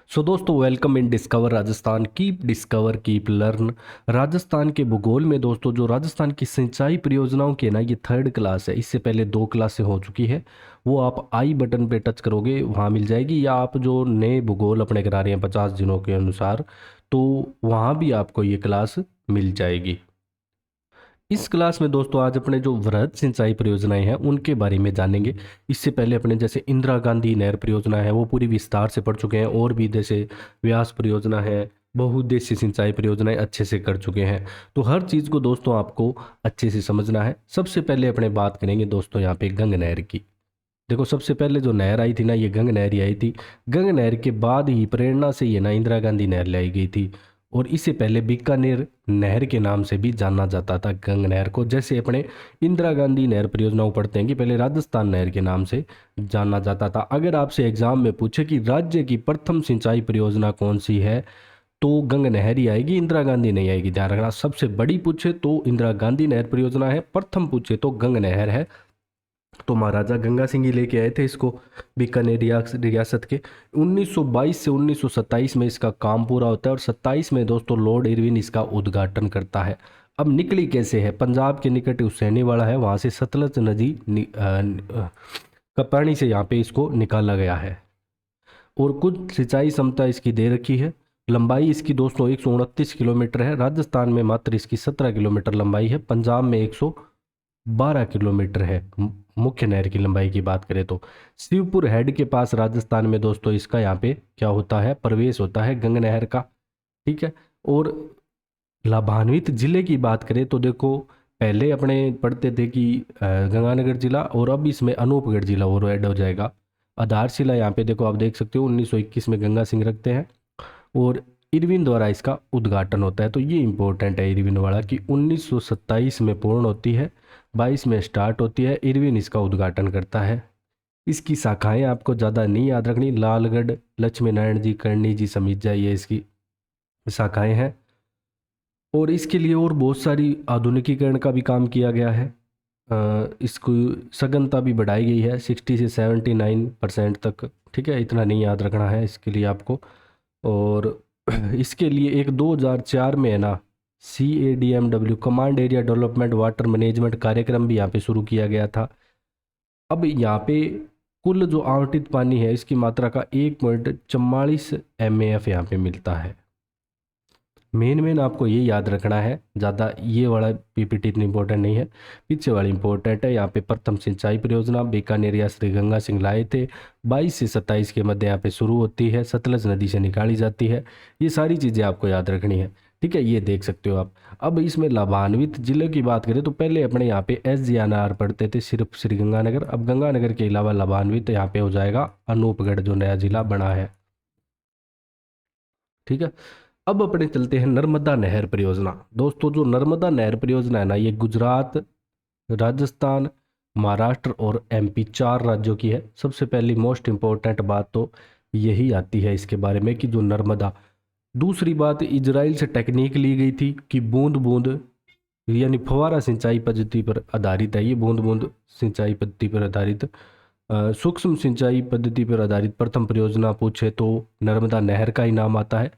सो दोस्तों, welcome in discover Rajasthan. Keep discover keep learn. Rajasthan के भूगोल में दोस्तों, जो राजस्थान की सिंचाई परियोजनाओं की है ना, ये थर्ड क्लास है। इससे पहले 2 क्लासें हो चुकी है। वो आप आई बटन पे टच करोगे, वहाँ मिल जाएगी। या आप जो नए भूगोल अपने करा रहे हैं 50 दिनों के अनुसार, तो वहाँ भी आपको ये क्लास मिल जाएगी। इस क्लास में दोस्तों आज अपने जो वृहद सिंचाई परियोजनाएं हैं उनके बारे में जानेंगे। इससे पहले अपने जैसे इंदिरा गांधी नहर परियोजना है वो पूरी विस्तार से पढ़ चुके हैं, और भी जैसे व्यास परियोजना है, बहुउद्देशीय सिंचाई परियोजनाएं अच्छे से कर चुके हैं। तो हर चीज़ को दोस्तों आपको अच्छे से समझना है। सबसे पहले अपने बात करेंगे दोस्तों यहाँ पे गंग नहर की। देखो, सबसे पहले जो नहर आई थी ना, ये गंग नहर ही आई थी। गंग नहर के बाद ही प्रेरणा से ये ना इंदिरा गांधी नहर लाई गई थी। और इससे पहले बीकानेर नहर के नाम से भी जाना जाता था गंग नहर को। जैसे अपने इंदिरा गांधी नहर परियोजनाओं पढ़ते हैं कि पहले राजस्थान नहर के नाम से जाना जाता था। अगर आपसे एग्जाम में पूछे कि राज्य की प्रथम सिंचाई परियोजना कौन सी है, तो गंग नहर ही आएगी, इंदिरा गांधी नहीं आएगी। ध्यान रखना, सबसे बड़ी पूछे तो इंदिरा गांधी नहर परियोजना है, प्रथम पूछे तो गंग नहर है। तो महाराजा गंगा सिंह ही लेके आए थे इसको बीकानेर रियासत के। 1922 से 1927 में इसका काम पूरा होता है, और 27 में दोस्तों लॉर्ड इरविन इसका उद्घाटन करता है। अब निकली कैसे है? पंजाब के निकट हुसैनी वाला है, वहाँ से सतलज नदी का पानी से यहाँ पे इसको निकाला गया है। और कुछ सिंचाई क्षमता इसकी दे रखी है। लंबाई इसकी दोस्तों 129 किलोमीटर है। राजस्थान में मात्र इसकी 17 किलोमीटर लंबाई है। पंजाब में 112 किलोमीटर है। मुख्य नहर की लंबाई की बात करें तो शिवपुर हेड के पास राजस्थान में दोस्तों इसका यहाँ पे क्या होता है, प्रवेश होता है गंग नहर का। ठीक है। और लाभान्वित जिले की बात करें तो देखो, पहले अपने पढ़ते थे कि गंगानगर जिला, और अब इसमें अनूपगढ़ जिला और ऐड हो जाएगा। आधारशिला यहाँ पे देखो, आप देख सकते हो 1921 में गंगा सिंह रखते हैं, और इरविन द्वारा इसका उद्घाटन होता है। तो ये इंपॉर्टेंट है इरविन वाला, कि 1927 में पूर्ण होती है, 22 में स्टार्ट होती है, इरविन इसका उद्घाटन करता है। इसकी शाखाएं आपको ज़्यादा नहीं याद रखनी। लालगढ़, लक्ष्मी नारायण जी, करणी जी, समीजा, ये इसकी शाखाएं हैं। और इसके लिए और बहुत सारी आधुनिकीकरण का भी काम किया गया है। इसको सघनता भी बढ़ाई गई है 60 से 79% तक। ठीक है, इतना नहीं याद रखना है इसके लिए आपको। और इसके लिए एक 2004 में है ना, CADMW command area development water management कार्यक्रम भी यहाँ पे शुरू किया गया था। अब यहाँ पे कुल जो आवंटित पानी है इसकी मात्रा का 1.44 MAF यहाँ पे मिलता है। मेन आपको ये याद रखना है, ज़्यादा ये वाला PPT इतनी इंपॉर्टेंट नहीं है, पीछे वाली इंपॉर्टेंट है। यहाँ पे प्रथम सिंचाई परियोजना बीकानेर या श्री गंगा सिंह लाए थे, 22 से 27 के मध्य यहाँ पे शुरू होती है, सतलज नदी से निकाली जाती है। ये सारी चीज़ें आपको याद रखनी है। ठीक है, ये देख सकते हो आप। अब इसमें लाभान्वित जिले की बात करें तो पहले अपने यहाँ पे SGNR पढ़ते थे सिर्फ श्रीगंगानगर। अब गंगानगर के अलावा लाभान्वित यहाँ पे हो जाएगा अनूपगढ़, जो नया जिला बना है। ठीक है। अब अपने चलते हैं नर्मदा नहर परियोजना। दोस्तों, जो नर्मदा नहर परियोजना है ना, ये गुजरात, राजस्थान, महाराष्ट्र और MP 4 राज्यों की है। सबसे पहली मोस्ट इम्पोर्टेंट बात तो यही आती है इसके बारे में कि जो नर्मदा। दूसरी बात, इजराइल से टेक्निक ली गई थी कि बूंद बूंद यानी फव्वारा सिंचाई पद्धति पर आधारित है। ये बूंद बूंद सिंचाई पद्धति पर आधारित, सूक्ष्म सिंचाई पद्धति पर आधारित प्रथम परियोजना पूछे तो नर्मदा नहर का ही नाम आता है।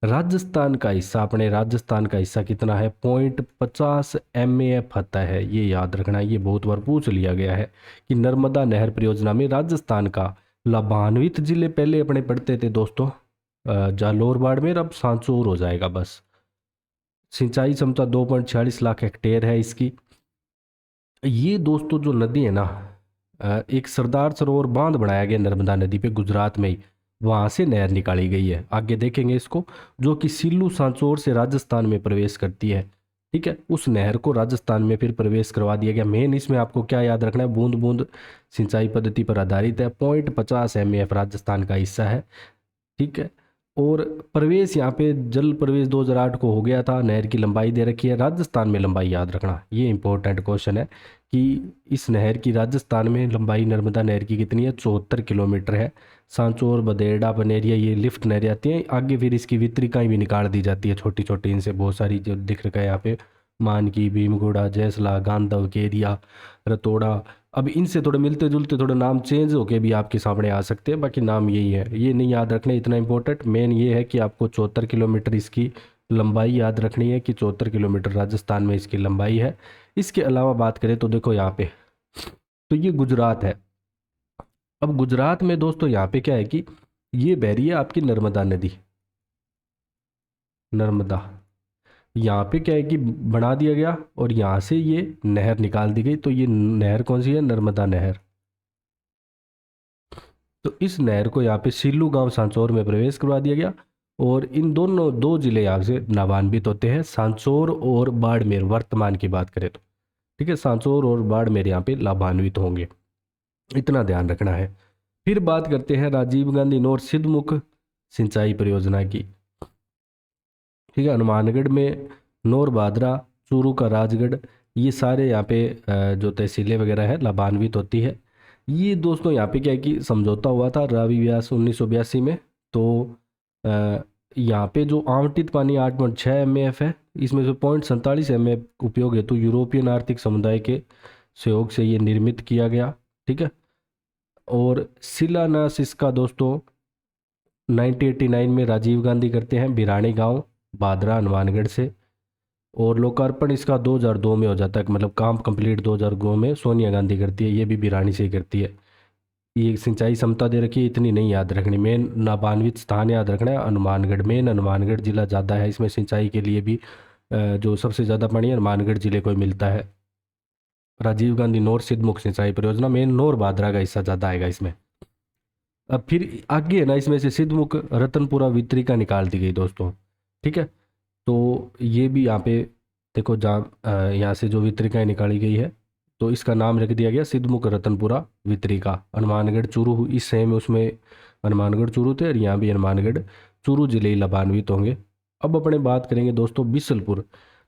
राजस्थान का हिस्सा, अपने राजस्थान का हिस्सा कितना है? 0.50 MAF आता है। ये याद रखना है, ये बहुत बार पूछ लिया गया है कि नर्मदा नहर परियोजना में राजस्थान का लाभान्वित जिले पहले अपने पढ़ते थे दोस्तों जालोर, बाड़मेर, अब सांचौर हो जाएगा बस। सिंचाई क्षमता 2.46 लाख हेक्टेयर है इसकी। ये दोस्तों जो नदी है ना, एक सरदार सरोवर बांध बनाया गया नर्मदा नदी पे गुजरात में ही, वहाँ से नहर निकाली गई है। आगे देखेंगे इसको, जो कि सिल्लू सांचौर से राजस्थान में प्रवेश करती है। ठीक है, उस नहर को राजस्थान में फिर प्रवेश करवा दिया गया। मेन इसमें आपको क्या याद रखना है, बूंद बूंद सिंचाई पद्धति पर आधारित है। 0.50 MAF राजस्थान का हिस्सा है। ठीक है। और प्रवेश यहाँ पे जल प्रवेश 2008 को हो गया था। नहर की लंबाई दे रखी है, राजस्थान में लंबाई याद रखना, ये इंपॉर्टेंट क्वेश्चन है कि इस नहर की राजस्थान में लंबाई नर्मदा नहर की कितनी है? 74 किलोमीटर है। सांचौर, बदेड़ा, बनेरिया, ये लिफ्ट नहरें आती हैं। आगे फिर इसकी वितरिकाएँ भी निकाल दी जाती है छोटी छोटी, इनसे बहुत सारी जो दिख रखा है यहाँ पे मानकी, भीमगोड़ा, जैसला, गांधव, केरिया, रतोड़ा। अब इनसे थोड़े मिलते जुलते थोड़े नाम चेंज होके भी आपके सामने आ सकते हैं, बाकी नाम यही है। ये नहीं याद रखना इतना इंपॉर्टेंट, मेन ये है कि आपको 74 किलोमीटर इसकी लंबाई याद रखनी है कि 74 किलोमीटर राजस्थान में इसकी लंबाई है। इसके अलावा बात करें तो देखो यहाँ पे, तो ये गुजरात है। अब गुजरात में दोस्तों यहाँ पे क्या है कि ये बह रही है आपकी नर्मदा नदी, नर्मदा। यहाँ पे क्या है कि बना दिया गया और यहाँ से ये नहर निकाल दी गई। तो ये नहर कौन सी है? नर्मदा नहर। तो इस नहर को यहाँ पे सिल्लू गांव सांचौर में प्रवेश करवा दिया गया और इन दोनों दो जिले यहाँ से लाभान्वित होते हैं, सांचौर और बाड़मेर, वर्तमान की बात करें तो। ठीक है, सांचौर और बाड़मेर यहाँ पे लाभान्वित होंगे, इतना ध्यान रखना है। फिर बात करते हैं राजीव गांधी नोर सिद्धमुख सिंचाई परियोजना की। ठीक है, हनुमानगढ़ में नौर बादरा, चूरू का राजगढ़, ये सारे यहाँ पे जो तहसीलें वगैरह है लाभान्वित होती है। ये दोस्तों यहाँ पे क्या है कि समझौता हुआ था रावी व्यास 1982 में। तो यहाँ पे जो आवंटित पानी 8.6 MAF है, इसमें से 0.47 MAF उपयोग हेतु यूरोपियन आर्थिक समुदाय के सहयोग से ये निर्मित किया गया। ठीक है, और शिलान्यास इसका दोस्तों 1989 में राजीव गांधी करते हैं भिरानी गांव, बादरा, हनुमानगढ़ से। और लोकार्पण इसका 2002 में हो जाता है, मतलब काम कंप्लीट 2002 में सोनिया गांधी करती है, ये भी भिरानी से ही करती है। ये सिंचाई क्षमता दे रखी है, इतनी नहीं याद रखनी। मेन लाभान्वित स्थान याद रखना है हनुमानगढ़, मेन हनुमानगढ़ जिला ज़्यादा है इसमें सिंचाई के लिए भी। जो सबसे ज़्यादा पानी हनुमानगढ़ जिले को ही मिलता है। राजीव गांधी नौर सिद्धमुख सिंचाई परियोजना, मेन नौर बादरा का हिस्सा ज़्यादा आएगा इसमें। अब फिर आगे है ना, इसमें से सिद्धमुख रतनपुरा वितरिका निकाल दी गई दोस्तों। ठीक है, तो ये भी यहाँ पे देखो, जहाँ यहाँ से जो वितरिकाएँ निकाली गई है तो इसका नाम रख दिया गया सिद्धमुख रतनपुरा वितरिका। हनुमानगढ़ चूरू इस सेम उसमें हनुमानगढ़ चूरू थे और यहाँ भी हनुमानगढ़ चूरू जिले ही लाभान्वित होंगे। अब अपने बात करेंगे दोस्तों बिसलपुर।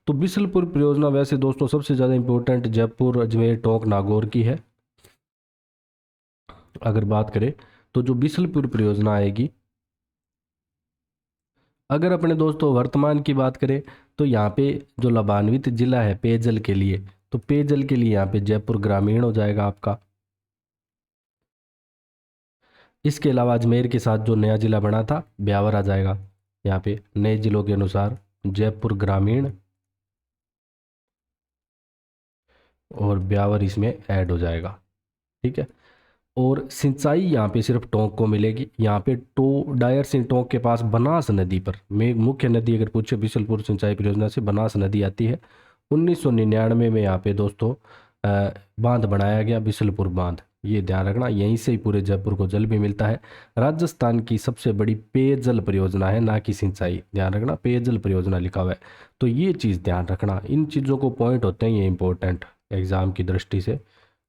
तो बिसलपुर परियोजना वैसे दोस्तों सबसे ज़्यादा इंपॉर्टेंट जयपुर, अजमेर, टोंक, नागौर की है। अगर बात करें तो जो बिसलपुर परियोजना आएगी, अगर अपने दोस्तों वर्तमान की बात करें तो यहाँ पे जो लाभान्वित जिला है पेयजल के लिए, तो पेयजल के लिए यहाँ पे जयपुर ग्रामीण हो जाएगा आपका। इसके अलावा अजमेर के साथ जो नया जिला बना था ब्यावर आ जाएगा। यहाँ पे नए जिलों के अनुसार जयपुर ग्रामीण और ब्यावर इसमें ऐड हो जाएगा। ठीक है, और सिंचाई यहाँ पे सिर्फ टोंक को मिलेगी। यहाँ पे डायर सिंह टोंक के पास बनास नदी पर, में मुख्य नदी अगर पूछे बिसलपुर सिंचाई परियोजना से बनास नदी आती है। 1999 में यहाँ पे दोस्तों बांध बनाया गया, बिसलपुर बांध, ये ध्यान रखना। यहीं से ही पूरे जयपुर को जल भी मिलता है। राजस्थान की सबसे बड़ी पेयजल परियोजना है, ना कि सिंचाई, ध्यान रखना, पेयजल परियोजना लिखा हुआ है। तो ये चीज़ ध्यान रखना, इन चीज़ों को पॉइंट होते हैं ये इंपॉर्टेंट एग्ज़ाम की दृष्टि से।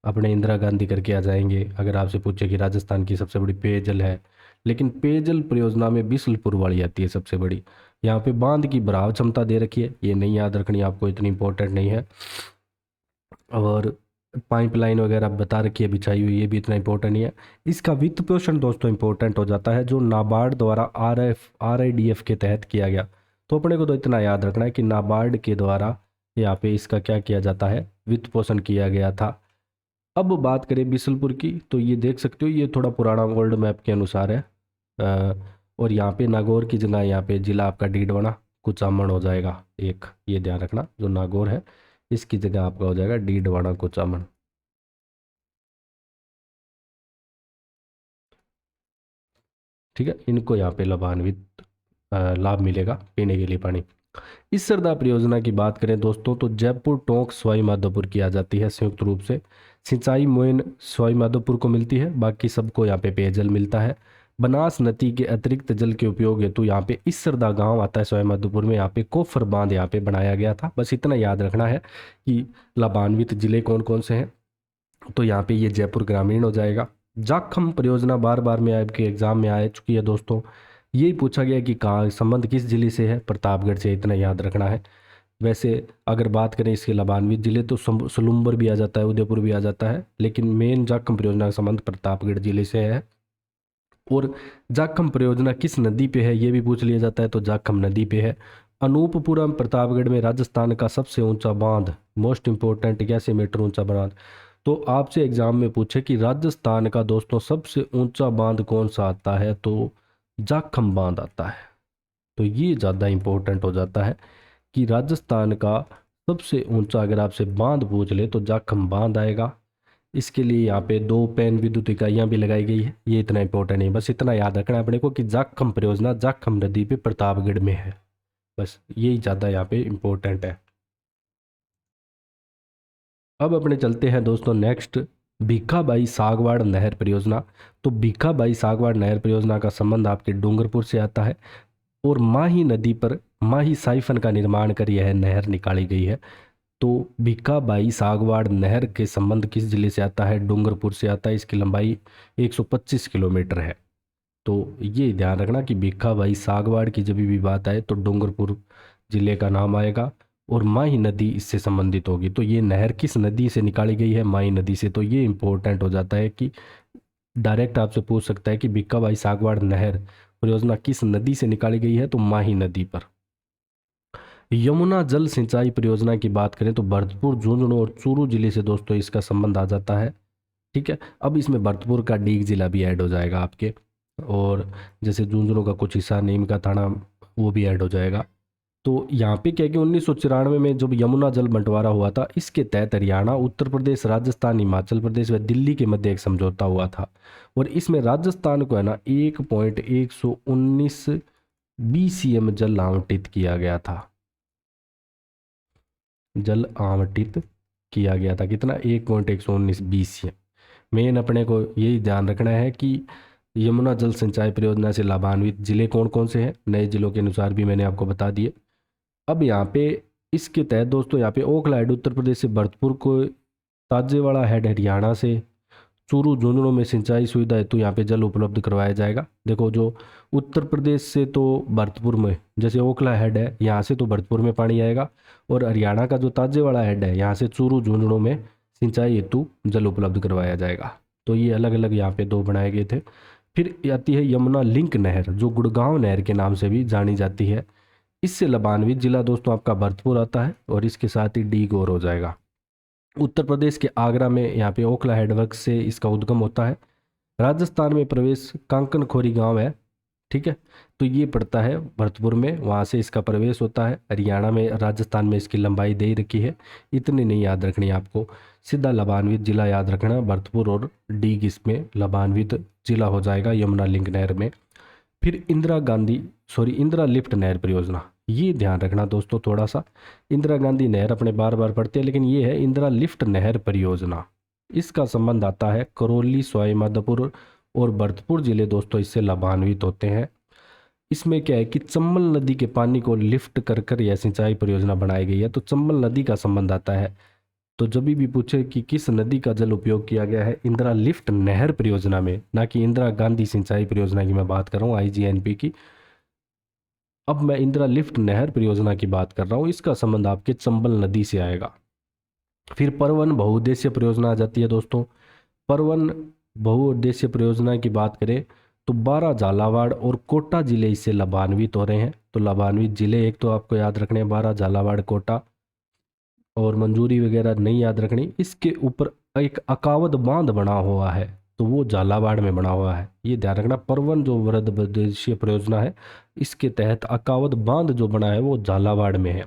अपने इंदिरा गांधी करके आ जाएंगे अगर आपसे पूछे कि राजस्थान की सबसे बड़ी पेयजल है, लेकिन पेयजल परियोजना में बिसलपुर वाली आती है सबसे बड़ी। यहाँ पे बांध की भराव क्षमता दे रखी है, ये नहीं याद रखनी आपको, इतनी इंपॉर्टेंट नहीं है। और पाइपलाइन वगैरह बता रखी है बिछाई हुई, ये भी इतना इंपॉर्टेंट नहीं है। इसका वित्त पोषण दोस्तों इंपॉर्टेंट हो जाता है, जो नाबार्ड द्वारा RIDF के तहत किया गया। तो अपने को तो इतना याद रखना है कि नाबार्ड के द्वारा यहाँ पे इसका क्या किया जाता है, वित्त पोषण किया गया था। अब बात करें बिसलपुर की, तो ये देख सकते हो ये थोड़ा पुराना वर्ल्ड मैप के अनुसार है। और यहाँ पे नागौर की जगह यहाँ पे जिला आपका डीडवाना कुचामन हो जाएगा एक, ये ध्यान रखना, जो नागौर है इसकी जगह आपका हो जाएगा डीडवाना कुचामन। ठीक है, इनको यहाँ पे लाभान्वित लाभ मिलेगा पीने के लिए पानी। इस सरदा परियोजना की बात करें दोस्तों तो जयपुर, टोंक, सवाई माधोपुर की आ जाती है संयुक्त रूप से। सिंचाई मुहिम सवाई माधोपुर को मिलती है, बाकी सबको यहाँ पे पेयजल मिलता है। बनास नदी के अतिरिक्त जल के उपयोग हेतु यहाँ पे इस सरदा गांव आता है सवाई माधोपुर में, यहाँ पे कोफर बांध यहाँ पे बनाया गया था। बस इतना याद रखना है कि लाभान्वित जिले कौन कौन से हैं। तो यहाँ पे ये जयपुर ग्रामीण हो जाएगा। जाखम परियोजना बार बार में आपके एग्जाम में आ चुकी है दोस्तों, यही पूछा गया कि कहाँ संबंध किस जिले से है, प्रतापगढ़ से, इतना याद रखना है। वैसे अगर बात करें इसके लाभान्वित जिले तो सलुम्बर भी आ जाता है, उदयपुर भी आ जाता है, लेकिन मेन जाखम परियोजना का संबंध प्रतापगढ़ जिले से है। और जाखम परियोजना किस नदी पे है ये भी पूछ लिया जाता है, तो जाखम नदी पे है। अनूपपुरम प्रतापगढ़ में राजस्थान का सबसे ऊंचा बांध, मोस्ट इंपॉर्टेंट, 81 मीटर ऊंचा बांध। तो आपसे एग्जाम में पूछे कि राजस्थान का दोस्तों सबसे ऊंचा बांध कौन सा आता है, तो जाखम बांध आता है। तो ये ज़्यादा इंपॉर्टेंट हो जाता है कि राजस्थान का सबसे ऊंचा अगर आपसे बांध पूछ ले तो जाखम बांध आएगा। इसके लिए यहाँ पे 2 पेन विद्युत इकाइयाँ भी लगाई गई है। ये इतना इंपॉर्टेंट नहीं, बस इतना याद रखना है अपने को कि जाखम परियोजना जाखम नदी पे प्रतापगढ़ में है। बस यही ज़्यादा यहाँ पे इम्पोर्टेंट है। अब अपने चलते हैं दोस्तों नेक्स्ट, भीखाबाई सागवाड़ नहर परियोजना। तो भीखाबाई सागवाड़ नहर परियोजना का संबंध आपके डूंगरपुर से आता है और माही नदी पर माही साइफन का निर्माण कर यह नहर निकाली गई है। तो भीखाबाई सागवाड़ नहर के संबंध किस जिले से आता है, डूंगरपुर से आता है। इसकी लंबाई 125 किलोमीटर है। तो ये ध्यान रखना कि भीखाबाई सागवाड़ की जब भी बात आए तो डूंगरपुर जिले का नाम आएगा और माही नदी इससे संबंधित होगी। तो ये नहर किस नदी से निकाली गई है, माही नदी से। तो ये इंपॉर्टेंट हो जाता है कि डायरेक्ट आपसे पूछ सकता है कि भीखाबाई सागवाड़ नहर परियोजना किस नदी से निकाली गई है, तो माही नदी पर। यमुना जल सिंचाई परियोजना की बात करें तो भरतपुर, झुंझुनू और चूरू जिले से दोस्तों इसका संबंध आ जाता है। ठीक है, अब इसमें भरतपुर का डीग जिला भी ऐड हो जाएगा आपके, और जैसे झुंझुनू का कुछ हिस्सा, नीम का थाना, वो भी ऐड हो जाएगा। तो यहाँ पे क्या है कि 1994 में जब यमुना जल बंटवारा हुआ था, इसके तहत हरियाणा, उत्तर प्रदेश, राजस्थान, हिमाचल प्रदेश व दिल्ली के मध्य एक समझौता हुआ था। और इसमें राजस्थान को है ना 1.119 BCM जल आवंटित किया गया था। जल आवंटित किया गया था कितना, 1.119 BCM। मेन अपने को यही ध्यान रखना है कि यमुना जल सिंचाई परियोजना से लाभान्वित जिले कौन कौन से हैं, नए जिलों के अनुसार भी मैंने आपको बता दिए। अब यहाँ पे इसके तहत दोस्तों यहाँ पे ओखला हेड उत्तर प्रदेश से, भरतपुर को ताजेवाड़ा हेड हरियाणा से, चूरू झुंझुनू में सिंचाई सुविधा हेतु यहाँ पे जल उपलब्ध करवाया जाएगा। देखो जो उत्तर प्रदेश से तो भरतपुर में, जैसे ओखला हेड है यहाँ से तो भरतपुर में पानी आएगा, और हरियाणा का जो ताजेवाड़ा हेड है यहाँ से चूरू झुंझुनू में सिंचाई हेतु जल उपलब्ध करवाया जाएगा। तो ये अलग अलग यहाँ पे 2 बनाए गए थे। फिर आती है यमुना लिंक नहर, जो गुड़गांव नहर के नाम से भी जानी जाती है। इससे लाभान्वित जिला दोस्तों आपका भरतपुर आता है, और इसके साथ ही डी गौर हो जाएगा। उत्तर प्रदेश के आगरा में यहाँ पे ओखला हेडवर्क से इसका उद्गम होता है। राजस्थान में प्रवेश कांकन खोरी गांव है। ठीक है, तो ये पड़ता है भरतपुर में, वहाँ से इसका प्रवेश होता है। हरियाणा में, राजस्थान में इसकी लंबाई दे रखी है, इतनी नहीं याद रखनी है आपको। सीधा लाभान्वित जिला याद रखना, भरतपुर और डीग इसमें लाभान्वित जिला हो जाएगा यमुना लिंक नहर में। फिर इंदिरा लिफ्ट नहर परियोजना, ये ध्यान रखना दोस्तों थोड़ा सा। इंदिरा गांधी नहर अपने बार बार पढ़ते हैं, लेकिन ये है इंदिरा लिफ्ट नहर परियोजना। इसका संबंध आता है करौली, सवाई माधोपुर और भरतपुर जिले दोस्तों इससे लाभान्वित होते हैं। इसमें क्या है कि चंबल नदी के पानी को लिफ्ट कर कर यह सिंचाई परियोजना बनाई गई है। तो चंबल नदी का संबंध आता है। तो जब भी पूछे कि किस नदी का जल उपयोग किया गया है इंदिरा लिफ्ट नहर परियोजना में, ना कि इंदिरा गांधी सिंचाई परियोजना की मैं बात कर रहा हूँ, IGNP की। अब मैं इंदिरा लिफ्ट नहर परियोजना की बात कर रहा हूँ, इसका संबंध आपके चंबल नदी से आएगा। फिर परवन बहुउद्देश्य परियोजना आ जाती है दोस्तों। परवन बहुउद्देश्य परियोजना की बात करें तो 12 झालावाड़ और कोटा जिले इससे लाभान्वित हो रहे हैं। तो लाभान्वित जिले एक तो आपको याद रखने हैं, 12 झालावाड़, कोटा, और मंजूरी वगैरह नहीं याद रखनी। इसके ऊपर एक अकावद बांध बना हुआ है, तो वो झालावाड़ में बना हुआ है, ये ध्यान रखना। परवन जो वृहद बहुउद्देशीय परियोजना है, इसके तहत अकावद बांध जो बना है वो झालावाड़ में है।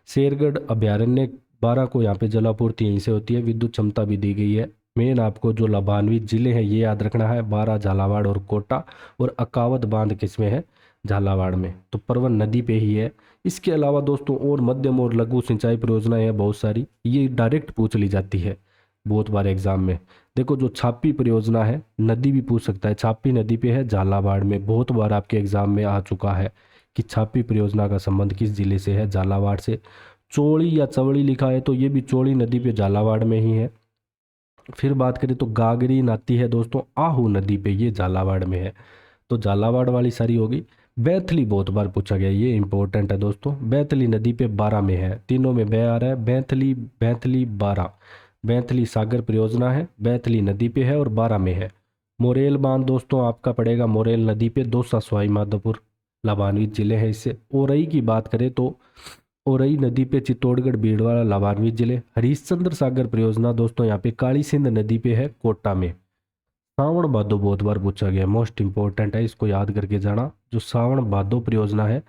शेरगढ़ अभ्यारण्य 12 को यहाँ पे जलापूर्ति यहीं से होती है, विद्युत क्षमता भी दी गई है। मेन आपको जो लाभान्वित जिले हैं ये याद रखना है, 12 झालावाड़ और कोटा, और अकावद बांध किसमें है, झालावाड़ में। तो परवन नदी पे ही है। इसके अलावा दोस्तों और मध्यम और लघु सिंचाई परियोजनाएं हैं बहुत सारी, ये डायरेक्ट पूछ ली जाती है बहुत बार एग्जाम में। देखो जो छापी परियोजना है, नदी भी पूछ सकता है, छापी नदी पे है झालावाड़ में, बहुत बार आपके एग्जाम में आ चुका है कि छापी परियोजना का संबंध किस जिले से है, झालावाड़ से। चौड़ी या चवड़ी लिखा है तो ये भी चौड़ी नदी पे झालावाड़ में ही है। फिर बात करें तो गागरी नाती है दोस्तों आहू नदी पे, ये झालावाड़ में है। तो झालावाड़ वाली सारी होगी। बैथली बहुत बार पूछा गया, ये इंपॉर्टेंट है दोस्तों। बैथली नदी पे 12 में है, तीनों में बै आ रहा है, बैथली बैथली 12। बैथली सागर परियोजना है, बैथली नदी पे है और 12 में है। मोरेल बांध दोस्तों आपका पड़ेगा मोरेल नदी पे, दौसा सवाई माधोपुर लाभान्वित जिले हैं इससे। औरई की बात करें तो औरई नदी पे चित्तौड़गढ़ भीलवाड़ा लाभान्वित जिले। हरिश्चंद्र सागर परियोजना दोस्तों यहाँ पे काली सिंध नदी पे है कोटा में। सावन भादो बहुत बार पूछा गया, मोस्ट इंपॉर्टेंट है, इसको याद करके जाना। जो सावन भादो परियोजना है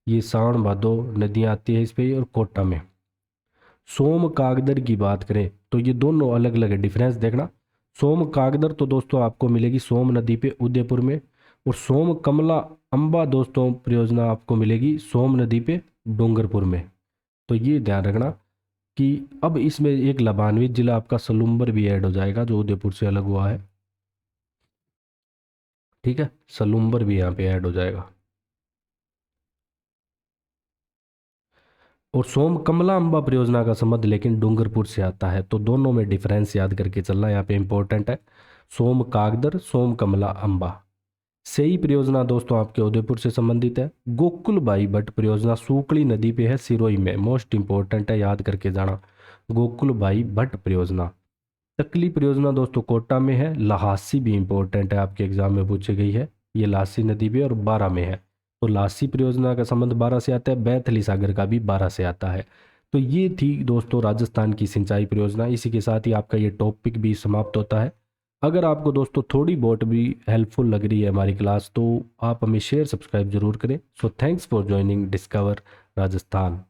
ये सावन भादो नदियाँ आती है इस पे और कोटा में। सोम कागदर की बात करें तो ये दोनों अलग अलग है, डिफरेंस देखना। सोम कागदर तो दोस्तों आपको मिलेगी सोम नदी पे उदयपुर में, और सोम कमला अंबा दोस्तों परियोजना आपको मिलेगी सोम नदी पे डूंगरपुर में। तो ये ध्यान रखना कि अब इसमें एक लाभान्वित जिला आपका सलूम्बर भी ऐड हो जाएगा जो उदयपुर से अलग हुआ है। ठीक है, सलूम्बर भी यहाँ पे ऐड हो जाएगा। और सोम कमला अंबा परियोजना का संबंध लेकिन डूंगरपुर से आता है, तो दोनों में डिफरेंस याद करके चलना यहाँ पे इंपॉर्टेंट है। सोम कागदर, सोम कमला अंबा। सेई परियोजना दोस्तों आपके उदयपुर से संबंधित है। गोकुलबाई भट्ट परियोजना सूकड़ी नदी पे है सिरोही में, मोस्ट इंपॉर्टेंट है, याद करके जाना। गोकुलबाई भट्ट परियोजना। तकली परियोजना दोस्तों कोटा में है। लहासी भी इंपॉर्टेंट है, आपके एग्जाम में पूछी गई है, ये लासी नदी पे और बारा में है। तो लासी परियोजना का संबंध बारा से आता है, बैतली सागर का भी बारा से आता है। तो ये थी दोस्तों राजस्थान की सिंचाई परियोजना। इसी के साथ ही आपका ये टॉपिक भी समाप्त होता है। अगर आपको दोस्तों थोड़ी बहुत भी हेल्पफुल लग रही है हमारी क्लास तो आप हमें शेयर सब्सक्राइब जरूर करें। So thanks for joining discover Rajasthan.